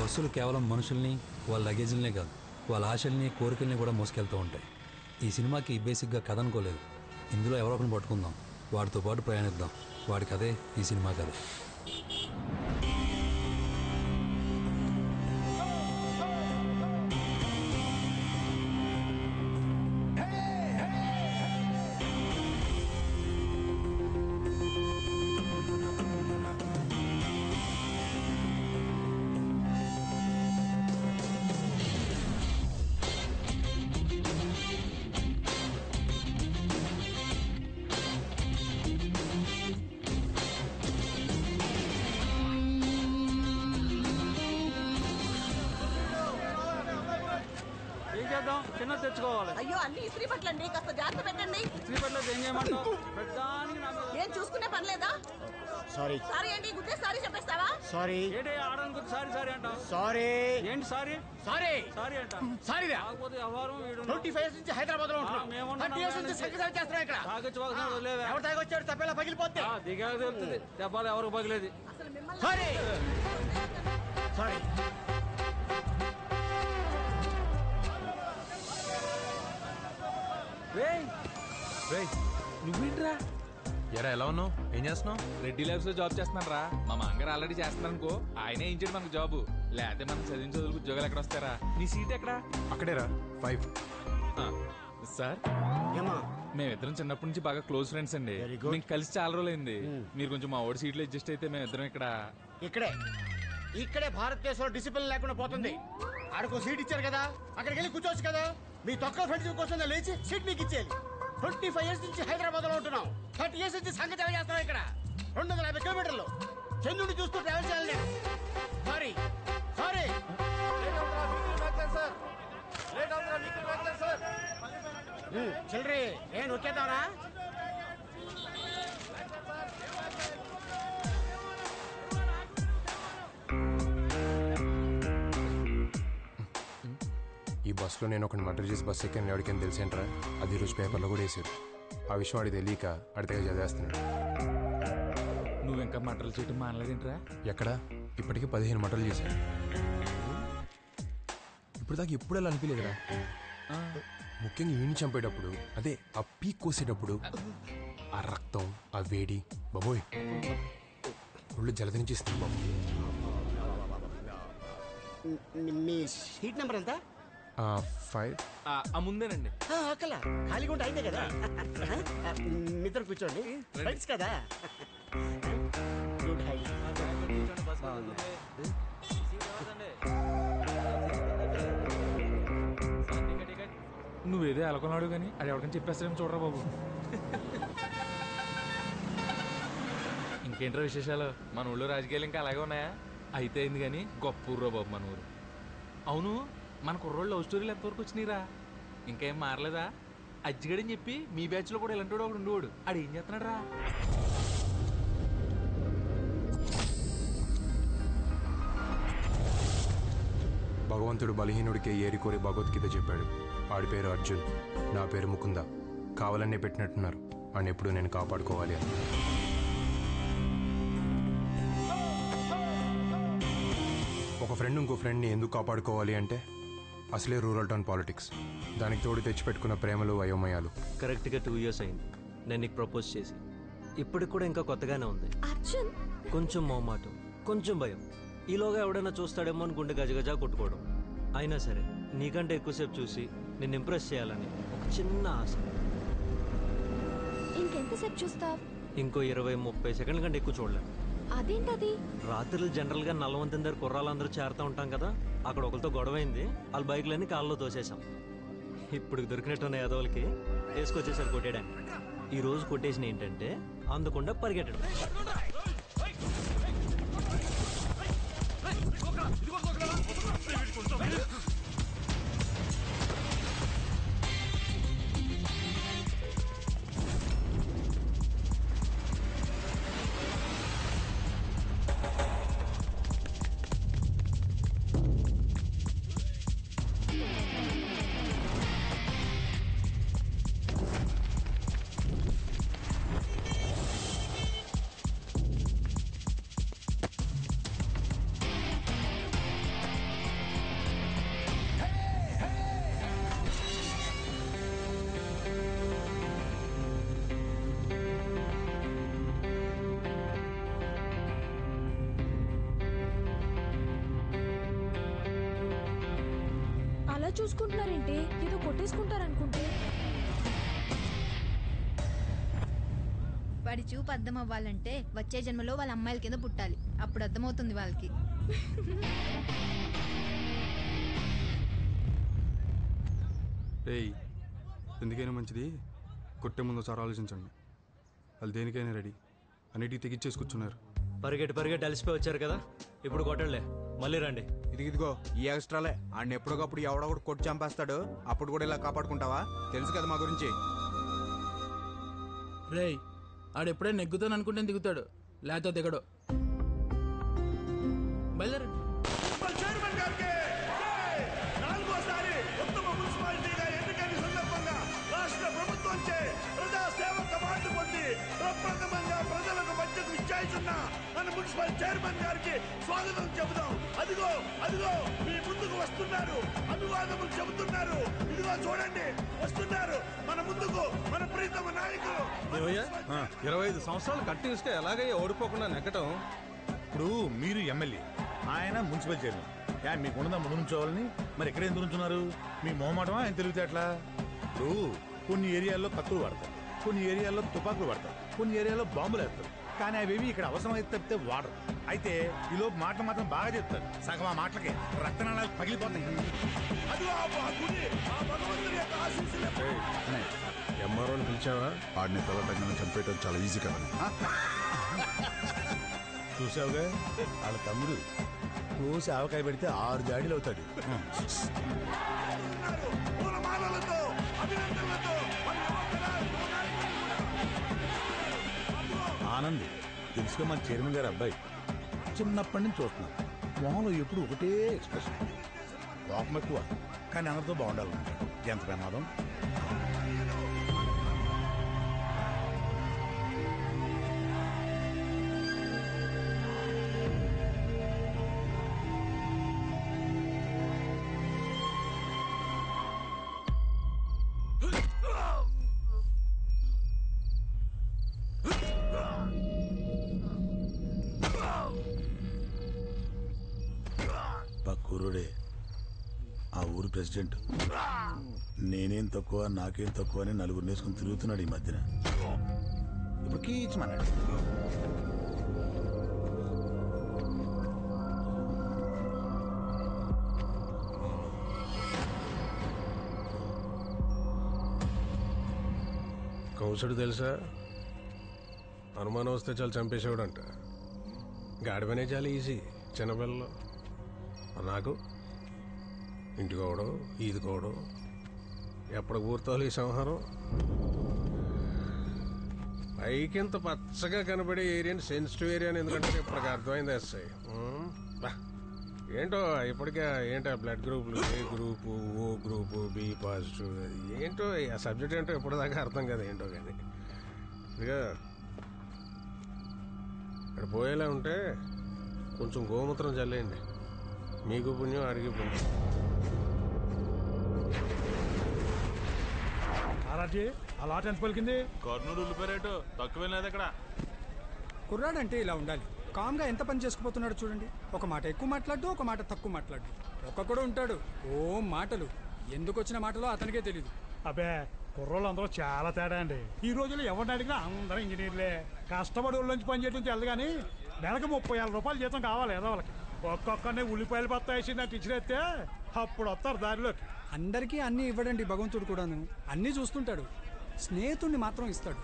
బస్సులు కేవలం మనుషుల్ని, వాళ్ళ లగేజీలనే కాదు, వాళ్ళ ఆశల్ని, కోరికల్ని కూడా మోసుకెళ్తూ ఉంటాయి. ఈ సినిమాకి బేసిక్గా కథ అనుకోలేదు. ఇందులో ఎవరో ఒకరిని పట్టుకుందాం, వాడితో పాటు ప్రయాణిద్దాం. వాడి కథే ఈ సినిమా కథ. చిన్న తెచ్చుకోవాలి. అయ్యో అన్ని ఇస్త్రీ బట్టలండి, కాస్త జాగ్రత్త పెట్టండి. ఇస్త్రీ బట్టలు ఏం చేయమంటావు? ఏం చూసుకునే పని లేదా? సారీ సారీ ఏంటి, గుద్దే సారీ చెప్పేస్తావా? సారీ ఏంటి ఆడడానికి సారీ సారీ అంటావు? సారీ ఏంటి సారీ సారీ సారీ అంట? సారీ కాకపోతే వ్యవహారం 25 years నుంచి హైదరాబాద్ లో ఉంటున్నాం. 30 years నుంచి సంగీతం చేస్తున్నాం ఇక్కడ. ఎవరు తాగొచ్చాడు తప్పేలా పగిలిపోతే దిగాక తెలుస్తుంది. దెబ్బలు ఎవరికి పగిలేది. అసలు మిమ్మల్ని సారీ సారీ నువ్వేంట్రా? ఎరా ఎలా ఉన్నావు? ఏం చేస్తున్నావు? రెడ్డి ల్యాబ్స్ లో జాబ్ చేస్తున్నాను రా. మా మామగారు ఆల్రెడీ చేస్తున్నారు అనుకో, ఆయనే ఇచ్చాడు మనకు జాబు. లేకపోతే మనం చదివిన చదువులకు ఉద్యోగాలు ఎక్కడ వస్తారా? నీ సీట్ ఎక్కడా? అక్కడేరా 5. సార్ ఏమా మేమిద్దరం చిన్నప్పటి నుంచి బాగా క్లోజ్ ఫ్రెండ్స్ అండి. Very good. మేము కలిసి చాలా రోజులైంది. మీరు కొంచెం మా ఓడి సీట్లో అడ్జస్ట్ అయితే మేమిద్దరం ఇక్కడే భారతదేశంలో డిసిప్లిన్ లేకుండా పోతుంది. ఆడకు సీట్ ఇచ్చారు కదా, అక్కడికి వెళ్ళి కూర్చోవచ్చు కదా. మీ తొక్క ఫ్రెండ్స్ కోసం లేచి సీట్ మీకు ఇచ్చేయాలి. 25 years నుంచి హైదరాబాద్ లో ఉంటున్నాం. 30 years నుంచి సంగతి చేస్తున్నాం ఇక్కడ. 250 kilometers చంద్రుడిని చూస్తూ ట్రావెల్ చేయాలి. సారీ సారీ చిల్లరి ఏం నొక్కేద్దామనా? ఈ బస్సులో నేను ఒకటి మర్డర్ చేసి బస్సు ఎక్కాను ఎవరికైనా తెలిసేంట్రా? అది ఈరోజు పేపర్లో కూడా వేసాడు. ఆ విషయం వాడికి తెలియక అడితేగా చదివేస్తున్నాడు. నువ్వు ఇంకా మటర్లు చేయటం మానలేదేంట్రా? ఎక్కడ? ఇప్పటికీ 15 మర్డర్లు చేశాడు. ఇప్పుడు దాకా ఎప్పుడు అలా అనిపించలేదురా. ముఖ్యంగా ఈయన్ని చంపేటప్పుడు, అదే ఆ పీక్ కోసేటప్పుడు ఆ రక్తం, ఆ వేడి, బాబోయ్ ఒళ్ళు జలదరించేస్తుంది బాబు. మీ సీట్ నెంబర్ ఎంత? 5. ముందేనండి. అక్కల ఖాళీగా ఉంటే అయితే కదా. మిత్రం కూర్చోండి, ఫ్రెండ్స్ కదా. Good high. నువ్వేదో ఎలకొన్నాడు కానీ అది ఎవరికైనా చెప్పేస్తారేమో చూడరా బాబు. ఇంకేంట్రా విశేషాలు? మన ఊళ్ళో రాజకీయాలు ఇంకా అలాగే ఉన్నాయా? అయితే అయింది కానీ గొప్ప ఊర్రా బాబు మన ఊరు. అవును, మన కుర్రోళ్ళు లవ్ స్టోరీలు ఎంతవరకు వచ్చినాయిరా? ఇంకేం మారలేదా? అజ్జిగడని చెప్పి మీ బ్యాచ్ లో కూడా ఇలాంటి వాడు ఒకడు ఉండేవాడు. ఆడు ఏం చేస్తున్నాడు రా? భగవంతుడు బలహీనుడికే ఏరి కోరి భగవద్గీత చెప్పాడు. వాడి పేరు అర్జున్, నా పేరు ముకుంద. కావాలనే పెట్టినట్టున్నారు. అని ఎప్పుడు నేను కాపాడుకోవాలి అని. ఒక ఫ్రెండ్ ఇంకో ఫ్రెండ్ని ఎందుకు కాపాడుకోవాలి అంటే అసలే రూరల్ టౌన్ పాలిటిక్స్. దానికి తోడు తెచ్చిపెట్టుకున్న ప్రేమలు, అయోమయాలు. కరెక్ట్గా 2 years అయింది నేను నీకు ప్రపోజ్ చేసి. ఇప్పటికి కూడా ఇంకా కొత్తగానే ఉంది. అర్జున్ కొంచెం మొహమాటం, కొంచెం భయం. ఈలోగా ఎవడైనా చూస్తాడేమో అని గుండె గజగజా కొట్టుకోవడం. అయినా సరే నీకంటే ఎక్కువసేపు చూసి నిన్ను ఇంప్రెస్ చేయాలని ఒక చిన్న ఆశ. ఇంకెంతసేపు చూస్తావు? ఇంకో 20-30 సెకండ్ల కంటే ఎక్కువ చూడలేను. అదేంటది? రాత్రులు జనరల్ గా నల్లవంతం దగ్గర కుర్రాళ్ళందరూ చేరుతూ ఉంటాం కదా, అక్కడ ఒకరితో గొడవైంది. వాళ్ళ బైక్లన్నీ కాళ్ళలో తోసేసాం. ఇప్పుడు దొరికినట్టున్న యాదవులకి వేసుకొచ్చేసారు కొట్టేయడానికి. ఈ రోజు కొట్టేసిన ఏంటంటే అందకుండా పరిగెట్టడం. అలా చూసుకుంటున్నారేంటి? ఏదో కొట్టేసుకుంటారనుకుంటే. వాడి చూపు అర్థం అవ్వాలంటే వచ్చే జన్మలో వాళ్ళ అమ్మాయిల కింద పుట్టాలి. అప్పుడు అర్థమవుతుంది వాళ్ళకి. ఏయ్, ఎందుకైనా మంచిది కొట్టే ముందు ఒకసారి ఆలోచించండి. వాళ్ళు దేనికైనా రెడీ, అన్నిటికీ తెగిచ్చేసి కూర్చున్నారు. పరిగెట్టి అలసిపోయి వచ్చారు కదా, ఇప్పుడు కొట్టండి, మళ్ళీ రండి. ఇదిగో ఈ ఎక్స్ట్రాలే. ఆడిని ఎప్పటికప్పుడు ఎవడొకటి కొట్టి చంపేస్తాడు, అప్పుడు కూడా ఇలా కాపాడుకుంటావా? తెలుసు కదా మా గురించి. రేయ్, ఆడెప్పుడే నెగ్గుతాను అనుకుంటే దిగుతాడు, లేకపోతే దిగడు. బయలుదేరండి. నాలుగోసారి ఉత్తమ మున్సిపాలిటీగా ఎన్నికైన సందర్భంగా రాష్ట్ర ప్రభుత్వంచే ప్రజా సేవకు అవార్డు పొంది ప్రప్రథమంగా ప్రజలకు మధ్యకు ఇచ్చాయిస్తున్న మన మున్సిపల్ చైర్మన్ గారికి స్వాగతం చెబుదాం. అదిగో అదిగో మీ ముందుకు వస్తున్నారు, అభివాదములు చెబుతున్నారు. ఇదిగో చూడండి, వస్తున్నారు మన ముందుకు మన ప్రీతమ నాయకులు. 25 సంవత్సరాలు కంటిన్యూస్ గా ఎలాగయ్యా ఓడిపోకుండా నెగ్గటం? ఇప్పుడు మీరు ఎమ్మెల్యే, ఆయన మున్సిపల్ చైర్మన్. మీకు ఉన్నదా ముందు నుంచోవాలని? మరి ఎక్కడ ఎందుకు నుంచున్నారు? మీ మొహమాటమా ఆయన తెలివితేటలా? ఇప్పుడు కొన్ని ఏరియాల్లో కత్తులు వాడతారు, కొన్ని ఏరియాల్లో తుపాకులు వాడతారు, కొన్ని ఏరియాల్లో బాంబులు వేస్తారు. కానీ అవేవి ఇక్కడ అవసరం అయితే తప్పితే వాడరు. అయితే ఈలోపు మాటలు మాత్రం బాగా చెప్తారు. సగం ఆ మాటలకి రక్తనాళాలు పగిలిపోతాయి. ఎంఆర్ఓని పిలిచావా? ఆడిని తలటంగా చంపేయటం చాలా ఈజీ కదా. చూసావుగా, వాళ్ళ తమ్ముడు కోసి ఆవకాయ పెడితే 6 జాడీలు అవుతాడు. ఆనంద్ తెలుసుగా, మన చైర్మన్ గారి అబ్బాయి. చిన్నప్పటి నుంచి చూస్తున్నాం, మొహంలో ఎప్పుడు ఒకటే ఎక్స్ప్రెషన్. కోపం ఎక్కువ, కానీ అందరితో బాగుండాలనుకుంటాడు. ఎంత ప్రమాదం. పక్కూరుడే ఆ ఊరు ప్రెసిడెంట్. నేనేం తక్కువ నాకేం తక్కువ అని నలుగురు నేసుకుని తిరుగుతున్నాడు ఈ మధ్యన. ఇప్పుడు కీచమన్నాడు. కౌసుడు తెలుసా? అనుమానం వస్తే చాలా చంపేసేవాడంట. గాడిపనే చాలా ఈజీ చిన్నపిల్లలు. నాకు ఇంటికోవడం ఈదుకోవడం ఎప్పుడు పూర్తోవాలి ఈ సంహారం. పైకి ఇంత పచ్చగా కనబడే ఏరియాని సెన్సిటివ్ ఏరియా అని ఎందుకంటే ఇప్పటికి అర్థమైంది ఎస్ఐ. ఏంటో ఇప్పటికే ఏంటో బ్లడ్ గ్రూపులు, A group, O group, B positive, ఏంటో ఆ సబ్జెక్ట్ ఏంటో ఇప్పటిదాకా అర్థం కదా ఏంటో. కానీ ఇదిగా ఇక్కడ పోయేలా ఉంటే కొంచెం గోమూత్రం చల్లేయండి. మీకు పుణ్యం, అడిగి పుణ్యం. అలా ఎంత పలికింది? కర్నూలు ఉల్లిపాయరేటు తక్కువ లేదు అక్కడ. కుర్రాడంటే ఇలా ఉండాలి. కామ్గా ఎంత పని చేసుకుపోతున్నాడు చూడండి. ఒక మాట ఎక్కువ మాట్లాడు, ఒక మాట తక్కువ మాట్లాడు. ఒక్కొక్కడు ఉంటాడు ఓ మాటలు. ఎందుకు వచ్చిన మాటలో అతనికే తెలీదు. అబ్బే, కుర్రోళ్ళు అందరూ చాలా తేడా అండి. ఈ రోజుల్లో ఎవరిని అడిగినా అందరూ ఇంజనీర్లే. కష్టపడి ఊళ్ళోంచి పని చేయడం తెలు, కానీ నెలకు 30,000 రూపాయలు జీతం కావాలి ఏదో వాళ్ళకి. ఒక్కొక్కరిని ఉల్లిపాయలు బత్తాయి నాకు ఇచ్చినట్టే అప్పుడు వస్తారు దారిలోకి. అందరికీ అన్నీ ఇవ్వడండి భగవంతుడు కూడాను. అన్నీ చూస్తుంటాడు, స్నేహితుడిని మాత్రం ఇస్తాడు.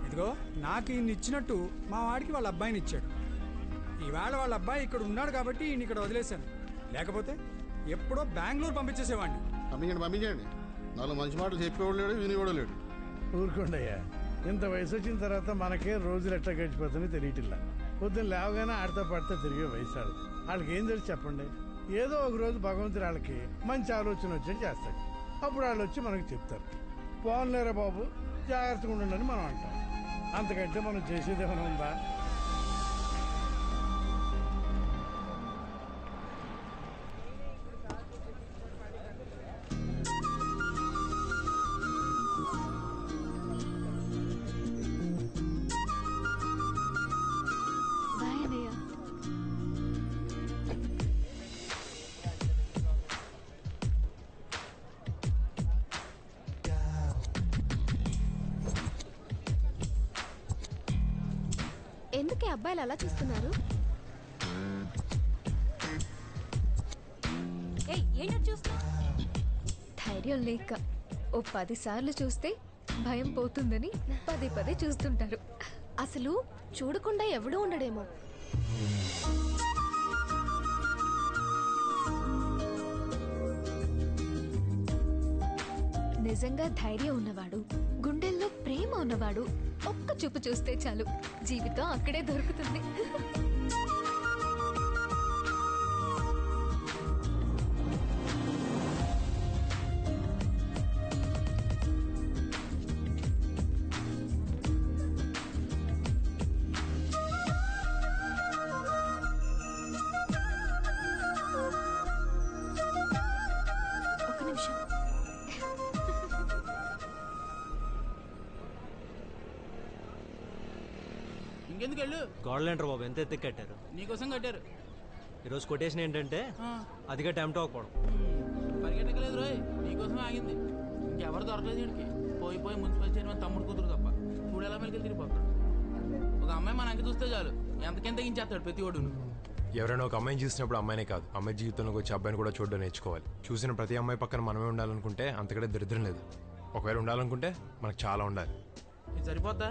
ఇదిగో నాకు ఈయన ఇచ్చినట్టు మా వాడికి వాళ్ళ అబ్బాయిని ఇచ్చాడు. ఈవేళ వాళ్ళ అబ్బాయి ఇక్కడ ఉన్నాడు కాబట్టి ఈయన ఇక్కడ వదిలేశాను. లేకపోతే ఎప్పుడో బెంగళూరు పంపించేసేవాడిని. పంపించండి. 4 మంచి మాటలు చెప్పేవాడు లేడు, వినేవాడు లేడు. ఊరుకోండయ్యా, ఇంత వయసు వచ్చిన తర్వాత మనకే రోజులు ఎట్లా గడిచిపోతుందో తెలియటిల్లా. పొద్దున్న లేవగానే ఆడితో పడితే తిరిగే వయసు వాళ్ళకి ఏం తెలిసి చెప్పండి. ఏదో ఒక రోజు భగవంతుడు వాళ్ళకి మంచి ఆలోచన వచ్చేది చేస్తాడు. అప్పుడు వాళ్ళు వచ్చి మనకు చెప్తారు, పోన్లేరా బాబు జాగ్రత్తగా ఉండండి మనం అంటాం. అంతకంటే మనం చేసేది ఏమైనా ఉందా? ఏంటి అబ్బాయిలు అలా చూస్తున్నారు? ఏంటో చూస్తా. ధైర్యం లేక ఓ 10 సార్లు చూస్తే భయం పోతుందని పదే చూస్తుంటారు. అసలు చూడకుండా ఎవడూ ఉండడేమో. నిజంగా ధైర్యం ఉన్నవాడు, గుండెల్లో ప్రేమ ఉన్నవాడు ఒక్క చూపు చూస్తే చాలు, జీవితం అక్కడే దొరుకుతుంది. ఒక్క నిమిషం. ఇంకెందుకు వెళ్ళు. గోడలేంటారు బాబు, ఎంత ఎత్తుకు కట్టారు. నీకోసం కట్టారు. ఈరోజు కొటేషన్ ఏంటంటే అదిగా టైంతో అవ్వకూడదు. పరిగెట్టకలేదు రోయ్, నీకోసం ఆగింది. ఇంకెవరు దొరకలేదు వీడికి. పోయి మున్సిపల్ చైర్మన్ తమ్ముడు కూతురు తప్ప చూడేలా మెలికి తిరిగిపోతాడు. ఒక అమ్మాయి మన అంక చూస్తే చాలు ఎంతకెంత తగ్గించేస్తాడు ప్రతి ఒడును. ఎవరైనా ఒక అమ్మాయిని చూసినప్పుడు అమ్మాయినే కాదు, అమ్మాయి జీవితంలోకి వచ్చి అబ్బాయిని కూడా చూడడం నేర్చుకోవాలి. చూసిన ప్రతి అమ్మాయి పక్కన మనమే ఉండాలనుకుంటే అంతకంటే దరిద్రం లేదు. ఒకవేళ ఉండాలనుకుంటే మనకు చాలా ఉండాలి. ఇది సరిపోద్దా?